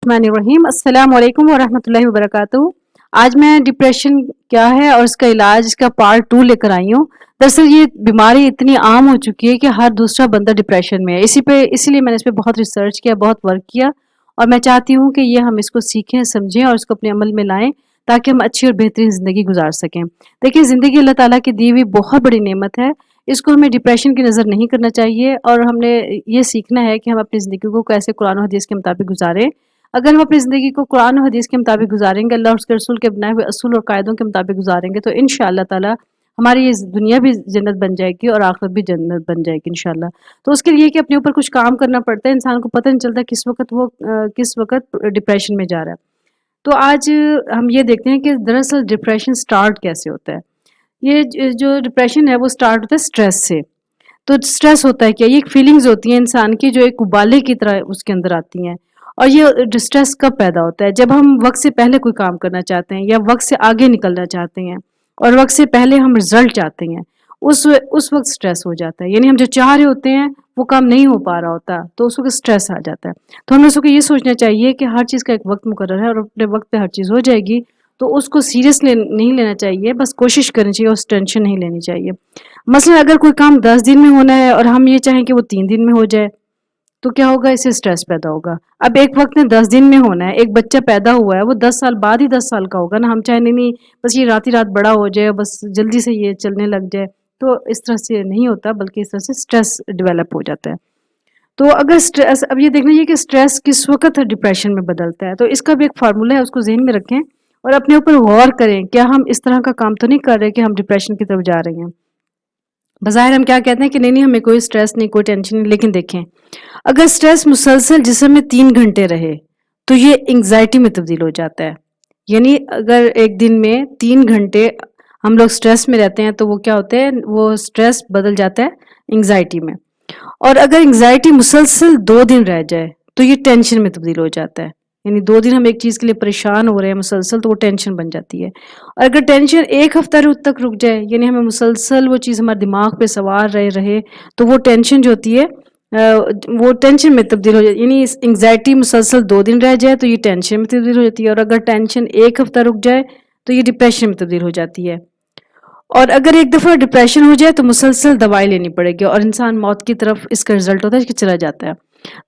बिस्मिल्लाहिर्रहमानिर्रहीम। अस्सलाम वालेकुम वरहमतुल्लाहि वबरकातुहू। आज मैं डिप्रेशन क्या है और इसका इलाज, इसका पार्ट 2 लेकर आई हूँ। दरअसल ये बीमारी इतनी आम हो चुकी है कि हर दूसरा बंदा डिप्रेशन में है। इसीलिए मैंने इस पे बहुत रिसर्च किया, बहुत वर्क किया और मैं चाहती हूँ कि ये हम इसको सीखें, समझें और इसको अपने अमल में लाएँ ताकि हम अच्छी और बेहतरीन ज़िंदगी गुजार सकें। देखिए, ज़िंदगी अल्लाह ताला की दी हुई बहुत बड़ी नेमत है। इसको हमें डिप्रेशन की नज़र नहीं करना चाहिए और हमने ये सीखना है कि हम अपनी ज़िंदगी को कैसे कुरान और हदीस के मुताबिक गुजारें। अगर हम अपनी ज़िंदगी को कुरान और हदीस के मुताबिक गुजारेंगे, अल्लाह और उसके रसूल के बनाए हुए असूल और कायदों के मुताबिक गुजारेंगे, तो इंशाअल्लाह ताला हमारी ये दुनिया भी जन्नत बन जाएगी और आखिरत भी जन्नत बन जाएगी इंशाअल्लाह। तो उसके लिए कि अपने ऊपर कुछ काम करना पड़ता है, इंसान को पता नहीं चलता किस वक़्त डिप्रेशन में जा रहा है। तो आज हम ये देखते हैं कि दरअसल डिप्रेशन स्टार्ट कैसे होता है। ये जो डिप्रेशन है वो स्टार्ट होता है स्ट्रेस से। तो स्ट्रेस होता है क्या? ये एक फीलिंग्स होती हैं इंसान की जो एक उबाले की तरह उसके अंदर आती हैं। और ये स्ट्रेस कब पैदा होता है? जब हम वक़्त से पहले कोई काम करना चाहते हैं या वक़्त से आगे निकलना चाहते हैं और वक़्त से पहले हम रिज़ल्ट चाहते हैं, उस वक़्त स्ट्रेस हो जाता है। यानी हम जो चाह रहे होते हैं वो काम नहीं हो पा रहा होता, तो उस वक़्त स्ट्रेस आ जाता है। तो हमें सबको ये सोचना चाहिए कि हर चीज़ का एक वक़्त मुकर्रर है और अपने वक़्त पे हर चीज़ हो जाएगी, तो उसको सीरियस नहीं लेना चाहिए, बस कोशिश करनी चाहिए, उस टेंशन नहीं लेनी चाहिए। मसलन अगर कोई काम 10 दिन में होना है और हम ये चाहें कि वो 3 दिन में हो जाए, तो क्या होगा? इससे स्ट्रेस पैदा होगा। अब एक वक़्त में 10 दिन में होना है, एक बच्चा पैदा हुआ है, वो 10 साल बाद ही 10 साल का होगा ना, हम चाहें नहीं, बस ये रात ही रात बड़ा हो जाए, बस जल्दी से ये चलने लग जाए, तो इस तरह से नहीं होता, बल्कि इस तरह से स्ट्रेस डेवलप हो जाता है। तो अगर स्ट्रेस, अब ये देखना चाहिए कि स्ट्रेस किस वक़्त डिप्रेशन में बदलता है, तो इसका भी एक फ़ॉर्मूला है, उसको ज़हन में रखें और अपने ऊपर गौर करें, क्या हम इस तरह का काम तो नहीं कर रहे कि हम डिप्रेशन की तरफ जा रहे हैं। बज़ाहिर हम क्या कहते हैं कि नहीं हमें कोई स्ट्रेस नहीं, कोई टेंशन नहीं, लेकिन देखें, अगर स्ट्रेस मुसलसल जिस्म में 3 घंटे रहे, तो ये एंग्ज़ायटी में तब्दील हो जाता है। यानी अगर एक दिन में 3 घंटे हम लोग स्ट्रेस में रहते हैं, तो वो क्या होता है, वो स्ट्रेस बदल जाता है एंग्ज़ायटी में। और अगर एंग्ज़ायटी मुसलसल 2 दिन रह जाए, तो ये टेंशन में तब्दील हो जाता है। यानी 2 दिन हम एक चीज़ के लिए परेशान हो रहे हैं मुसलसल, तो वो टेंशन बन जाती है। और अगर टेंशन 1 हफ़्ता तक रुक जाए, यानी हमें मुसलसल वो चीज़ हमारे दिमाग पे सवार रहे, तो वो टेंशन जो होती है वो टेंशन में तब्दील हो जाती है। यानी एंग्ज़ायटी मुसलसल 2 दिन रह जाए, तो ये टेंशन में तब्दील हो जाती है और अगर टेंशन 1 हफ़्ता रुक जाए, तो ये डिप्रेशन में तब्दील हो जाती है। और अगर एक दफ़ा डिप्रेशन हो जाए तो मुसलसल दवाई लेनी पड़ेगी और इंसान मौत की तरफ इसका रिज़ल्ट होता है कि चला जाता है।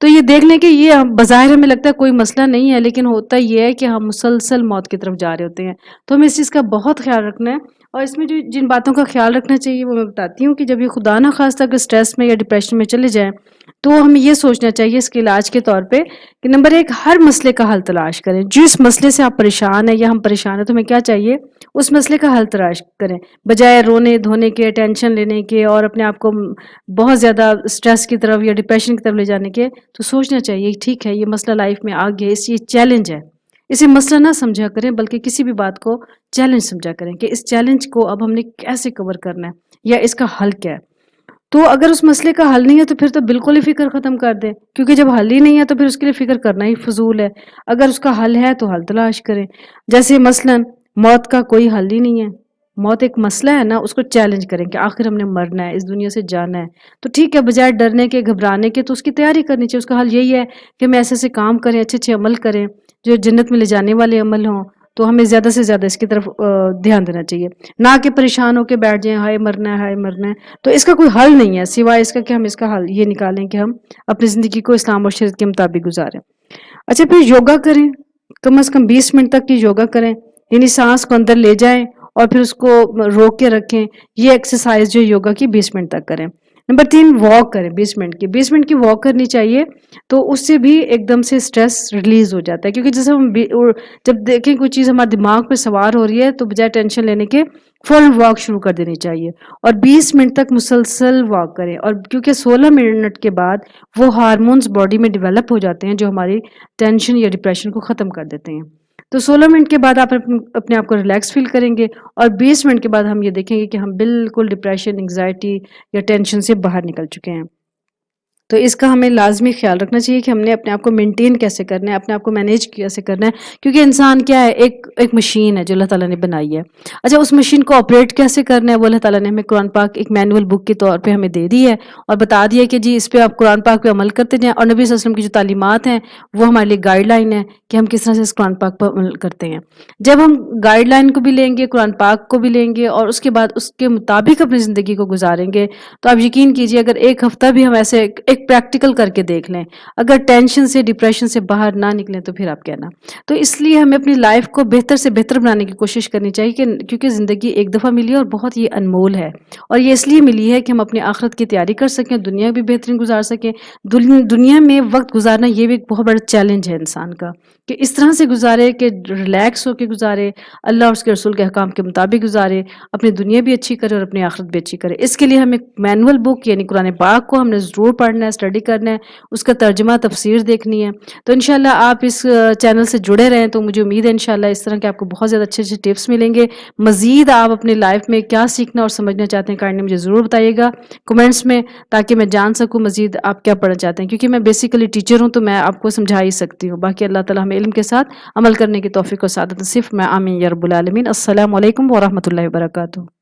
तो ये देख लें कि ये हम बज़ाहिर हमें लगता है कोई मसला नहीं है, लेकिन होता ये है कि हम मुसलसल मौत की तरफ जा रहे होते हैं। तो हमें इस चीज़ का बहुत ख़्याल रखना है और इसमें जो जिन बातों का ख़्याल रखना चाहिए वो मैं बताती हूँ कि जब ये खुदा ना ख़ास्ता अगर स्ट्रेस में या डिप्रेशन में चले जाएँ, तो हमें ये सोचना चाहिए इसके इलाज के तौर पे कि नंबर 1, हर मसले का हल तलाश करें। जिस मसले से आप परेशान हैं या हम परेशान हैं, तो हमें क्या चाहिए, उस मसले का हल तलाश करें। बजाय रोने-धोने के, टेंशन लेने के और अपने आप को बहुत ज़्यादा स्ट्रेस की तरफ या डिप्रेशन की तरफ ले जाने के, तो सोचना चाहिए ठीक है, ये मसला लाइफ में आ गया, ये चैलेंज है। इसे मसला ना समझा करें, बल्कि किसी भी बात को चैलेंज समझा करें कि इस चैलेंज को अब हमने कैसे कवर करना है या इसका हल क्या है। तो अगर उस मसले का हल नहीं है, तो फिर तो बिल्कुल ही फ़िक्र ख़त्म कर दें, क्योंकि जब हल ही नहीं है तो फिर उसके लिए फ़िक्र करना ही फ़िज़ूल है। अगर उसका हल है तो हल तलाश करें। जैसे मसलन मौत का कोई हल ही नहीं है, मौत एक मसला है ना, उसको चैलेंज करें कि आखिर हमने मरना है, इस दुनिया से जाना है। तो ठीक है, बजाय डरने के, घबराने के, तो उसकी तैयारी करनी चाहिए। उसका हल यही है कि हम ऐसे-ऐसे काम करें, अच्छे-अच्छे अमल करें, जो जन्नत में ले जाने वाले अमल हों। तो हमें ज़्यादा से ज़्यादा इसकी तरफ ध्यान देना चाहिए, ना कि परेशान होके बैठ जाएँ, हाय मरना है, हाय मरना है। तो इसका कोई हल नहीं है, सिवाय इसका कि हम इसका हल ये निकालें कि हम अपनी ज़िंदगी को इस्लाम और शरीयत के मुताबिक गुज़ारें। अच्छा, फिर योगा करें, कम से कम 20 मिनट तक की योगा करें, यानी साँस को अंदर ले जाएँ और फिर उसको रोक के रखें। ये एक्सरसाइज़ जो योगा की 20 मिनट तक करें। नंबर 3, वॉक करें 20 मिनट की। 20 मिनट की वॉक करनी चाहिए, तो उससे भी एकदम से स्ट्रेस रिलीज़ हो जाता है, क्योंकि जैसे जब देखें कोई चीज़ हमारे दिमाग पे सवार हो रही है, तो बजाय टेंशन लेने के फ़ौरन वॉक शुरू कर देनी चाहिए और 20 मिनट तक मुसलसल वॉक करें। और क्योंकि 16 मिनट के बाद वो हार्मोन्स बॉडी में डेवलप हो जाते हैं जो हमारी टेंशन या डिप्रेशन को ख़त्म कर देते हैं। तो 16 मिनट के बाद आप अपने आप को रिलैक्स फ़ील करेंगे और 20 मिनट के बाद हम ये देखेंगे कि हम बिल्कुल डिप्रेशन, एंग्ज़ायटी या टेंशन से बाहर निकल चुके हैं। تو اس کا ہمیں لازمی خیال رکھنا چاہیے کہ ہم نے اپنے آپ کو مینٹین کیسے کرنا ہے، اپنے آپ کو مینیج کیسے کرنا ہے، کیونکہ انسان کیا ہے، ایک مشین ہے جو اللہ تعالیٰ نے بنائی ہے۔ اچھا، اس مشین کو آپریٹ کیسے کرنا ہے، وہ اللہ تعالیٰ نے ہمیں قرآن پاک ایک مینول بک کے طور پہ ہمیں دے دی ہے، اور بتا دیا کہ جی اس پہ آپ قرآن پاک پہ عمل کرتے جائیں، اور نبی صلی اللہ علیہ وسلم کی جو تعلیمات ہیں وہ ہمارے لیے گائیڈ لائن ہے کہ ہم کس طرح سے اس قرآن پاک پر عمل کرتے ہیں۔ جب ہم گائیڈ لائن کو بھی لیں گے، قرآن پاک کو بھی لیں گے، اور اس کے بعد اس کے مطابق اپنی زندگی کو گزاریں گے، تو آپ یقین کیجئے اگر ایک ہفتہ بھی ہم ایسے ایک پریکٹیکل کر کے دیکھ لیں، اگر ٹینشن سے، ڈپریشن سے باہر نہ نکلیں تو پھر آپ کہنا۔ تو اس لیے ہمیں اپنی لائف کو بہتر سے بہتر بنانے کی کوشش کرنی چاہیے، کیونکہ زندگی ایک دفعہ ملی ہے اور بہت یہ انمول ہے، اور یہ اس لیے ملی ہے کہ ہم اپنی آخرت کی تیاری کر سکیں، دنیا بھی بہترین گزار سکیں۔ دنیا میں وقت گزارنا یہ بھی ایک بہت بڑا چیلنج ہے انسان کا، کہ اس طرح سے گزارے کہ ریلیکس ہو کے گزارے، اللہ اور اس کے رسول کے احکام کے مطابق گزارے، اپنی دنیا بھی اچھی کرے اور اپنی آخرت بھی اچھی کرے۔ اس کے لیے ہمیں مینول بک یعنی قرآن پاک کو ہم نے ضرور پڑھنا ہے، اسٹڈی کرنا ہے، اس کا ترجمہ تفسیر دیکھنی ہے۔ تو انشاءاللہ آپ اس چینل سے جڑے رہیں، تو مجھے امید ہے انشاءاللہ اس طرح کے آپ کو بہت زیادہ اچھے اچھے ٹپس ملیں گے۔ مزید آپ اپنی لائف میں کیا سیکھنا اور سمجھنا چاہتے ہیں، کائنڈلی مجھے ضرور بتائیے گا کمنٹس میں، تاکہ میں جان سکوں مزید آپ کیا پڑھنا چاہتے ہیں، کیونکہ میں بیسیکلی ٹیچر ہوں تو میں آپ کو سمجھا ہی سکتی ہوں۔ باقی اللہ تعالیٰ ہمیں علم کے ساتھ عمل کرنے کی توفیق و سعادت نصیب میں آمین یا رب العالمین۔ السلام علیکم ورحمۃ اللہ وبرکاتہ۔